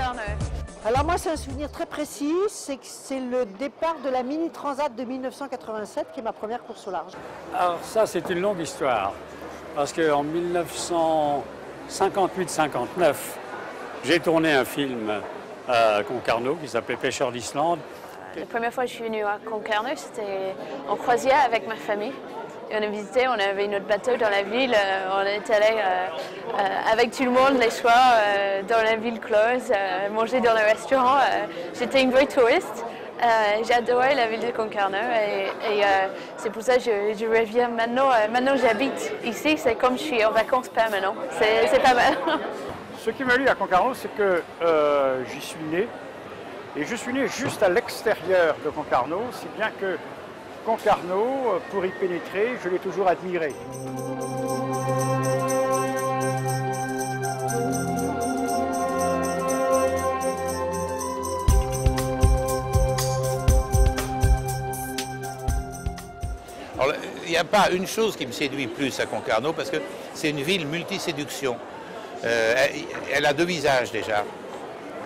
Concarneau? Alors moi, c'est un souvenir très précis, c'est que c'est le départ de la Mini Transat de 1987, qui est ma première course au large. Alors ça, c'est une longue histoire, parce qu'en 1958-59, j'ai tourné un film à Concarneau qui s'appelait Pêcheurs d'Islande. La première fois que je suis venue à Concarneau, c'était en croisière avec ma famille. Et on a visité, on avait notre bateau dans la ville, on est allé avec tout le monde les soirs dans la ville close, manger dans le restaurant. J'étais une vraie touriste. J'ai adoré la ville de Concarneau et c'est pour ça que je reviens maintenant. Maintenant j'habite ici, c'est comme je suis en vacances permanentes. C'est pas mal. Ce qui m'a plu à Concarneau, c'est que j'y suis né. Et je suis né juste à l'extérieur de Concarneau, si bien que Concarneau, pour y pénétrer, je l'ai toujours admiré. Alors, il n'y a pas une chose qui me séduit plus à Concarneau, parce que c'est une ville multiséduction. Elle a deux visages déjà.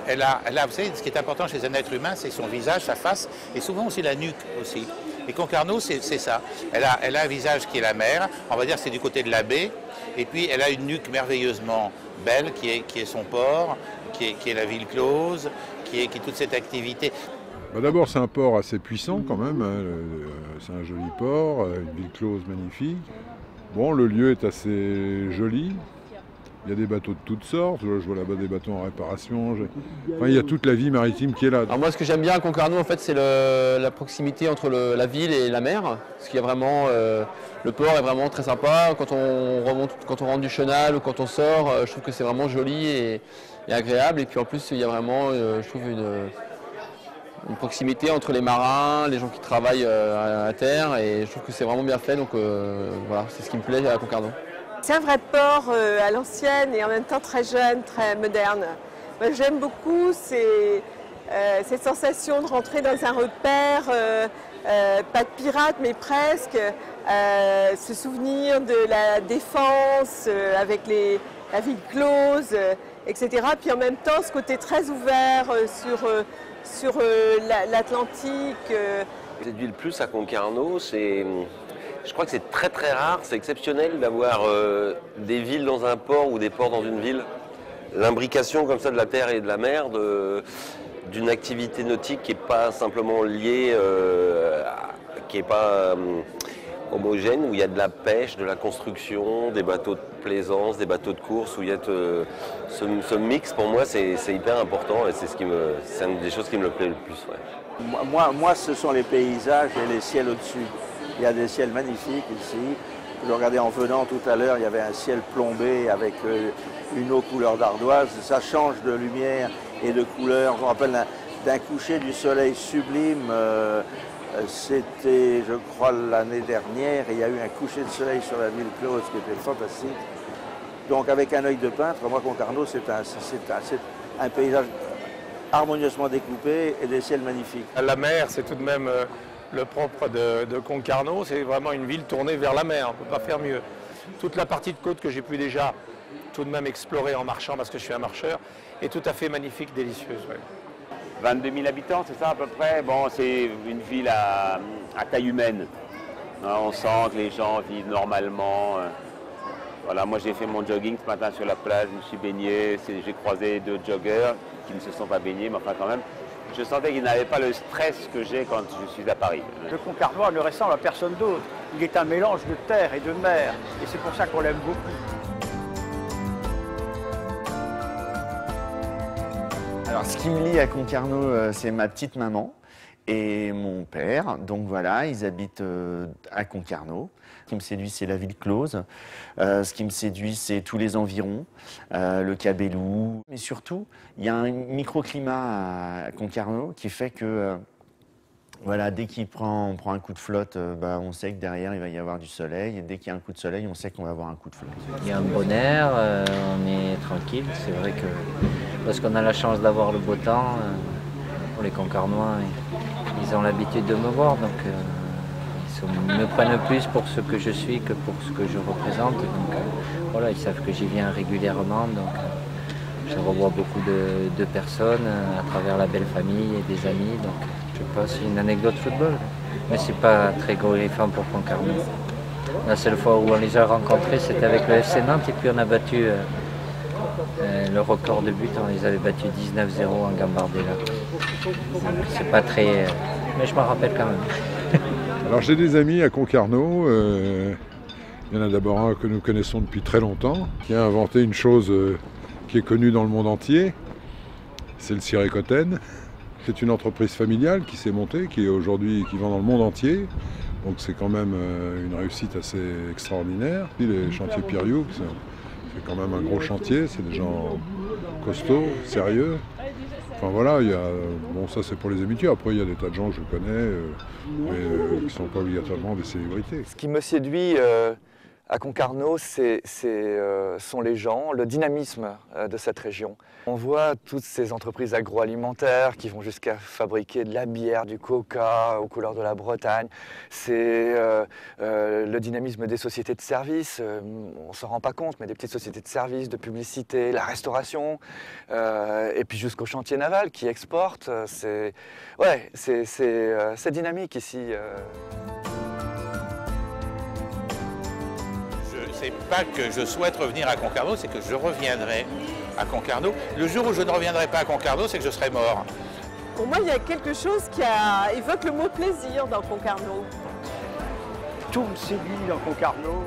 Elle a, vous savez, ce qui est important chez un être humain, c'est son visage, sa face, et souvent aussi la nuque aussi. Et Concarneau, c'est ça. Elle a un visage qui est la mer, on va dire que c'est du côté de la baie, et puis elle a une nuque merveilleusement belle, qui est son port, qui est la ville close, qui est toute cette activité. D'abord, c'est un port assez puissant quand même, hein. C'est un joli port, une ville close magnifique. Bon, le lieu est assez joli. Il y a des bateaux de toutes sortes, je vois là-bas des bateaux en réparation, enfin, il y a toute la vie maritime qui est là. Alors moi ce que j'aime bien à Concarneau en fait c'est la proximité entre la ville et la mer, parce qu'il y a vraiment, le port est vraiment très sympa, quand on rentre du chenal ou quand on sort, je trouve que c'est vraiment joli et agréable, et puis en plus il y a vraiment, je trouve une proximité entre les marins, les gens qui travaillent à terre, et je trouve que c'est vraiment bien fait, donc voilà, c'est ce qui me plaît à Concarneau. C'est un vrai port à l'ancienne et en même temps très jeune, très moderne. J'aime beaucoup cette sensation de rentrer dans un repère, pas de pirate mais presque, ce souvenir de la défense avec la ville close, etc. Puis en même temps ce côté très ouvert sur l'Atlantique. Cette ville plus à Concarneau, je crois que c'est très très rare, c'est exceptionnel d'avoir des villes dans un port ou des ports dans une ville. L'imbrication comme ça de la terre et de la mer, d'une activité nautique qui n'est pas simplement liée, qui n'est pas homogène, où il y a de la pêche, de la construction, des bateaux de plaisance, des bateaux de course, où il y a ce mix, pour moi c'est hyper important et c'est une des choses qui me le plaît le plus. Ouais. Moi, ce sont les paysages et les ciels au-dessus. Il y a des ciels magnifiques ici. Je regardais en venant tout à l'heure, il y avait un ciel plombé avec une eau couleur d'ardoise. Ça change de lumière et de couleur. Je me rappelle d'un coucher du soleil sublime. C'était, je crois, l'année dernière. Et il y a eu un coucher de soleil sur la ville close qui était fantastique. Donc avec un œil de peintre, moi, Concarneau, c'est un paysage harmonieusement découpé et des ciels magnifiques. La mer, c'est tout de même le propre de Concarneau, c'est vraiment une ville tournée vers la mer, on ne peut pas faire mieux. Toute la partie de côte que j'ai pu déjà tout de même explorer en marchant, parce que je suis un marcheur, est tout à fait magnifique, délicieuse. Ouais. 22 000 habitants, c'est ça à peu près. Bon, c'est une ville à taille humaine. On sent que les gens vivent normalement. Voilà, moi j'ai fait mon jogging ce matin sur la plage, je me suis baigné, j'ai croisé 2 joggers qui ne se sont pas baignés, mais enfin quand même, je sentais qu'ils n'avaient pas le stress que j'ai quand je suis à Paris. Le Concarneau ne ressemble à personne d'autre. Il est un mélange de terre et de mer, et c'est pour ça qu'on l'aime beaucoup. Alors ce qui me lie à Concarneau, c'est ma petite maman et mon père. Donc voilà, ils habitent à Concarneau. Ce qui me séduit, c'est la ville close. Ce qui me séduit, c'est tous les environs, le Cabellou. Mais surtout, il y a un microclimat à Concarneau qui fait que, voilà, dès on prend un coup de flotte, on sait que derrière, il va y avoir du soleil. Et dès qu'il y a un coup de soleil, on sait qu'on va avoir un coup de flotte. Il y a un bon air, on est tranquille. C'est vrai que parce qu'on a la chance d'avoir le beau temps, pour les Concarnois, ils ont l'habitude de me voir. Donc, ils me prennent plus pour ce que je suis que pour ce que je représente. Donc voilà, ils savent que j'y viens régulièrement. Donc Je revois beaucoup de personnes à travers la belle famille et des amis. Donc, je sais pas, c'est une anecdote football. Mais c'est pas très glorifiant pour Concarneau. La seule fois où on les a rencontrés, c'était avec le FC Nantes et puis on a battu le record de buts. On les avait battus 19-0 en Gambardella. C'est pas très... mais je m'en rappelle quand même. Alors j'ai des amis à Concarneau. Il y en a d'abord un que nous connaissons depuis très longtemps, qui a inventé une chose qui est connue dans le monde entier. C'est le ciré Cotten. C'est une entreprise familiale qui s'est montée, qui vend dans le monde entier. Donc c'est quand même une réussite assez extraordinaire. Les chantiers Piriou, c'est quand même un gros chantier, c'est des gens costauds, sérieux. Enfin voilà, bon ça c'est pour les habitués. Après il y a des tas de gens que je connais, mais qui ne sont pas obligatoirement des célébrités. Ce qui me séduit à Concarneau, sont les gens, le dynamisme de cette région. On voit toutes ces entreprises agroalimentaires qui vont jusqu'à fabriquer de la bière, du coca aux couleurs de la Bretagne. C'est le dynamisme des sociétés de services, on ne s'en rend pas compte, mais des petites sociétés de services, de publicité, la restauration, et puis jusqu'au chantier naval qui exporte. C'est dynamique ici. C'est pas que je souhaite revenir à Concarneau, c'est que je reviendrai à Concarneau. Le jour où je ne reviendrai pas à Concarneau, c'est que je serai mort. Pour moi, il y a quelque chose qui évoque le mot plaisir dans Concarneau. Tout me séduit dans Concarneau.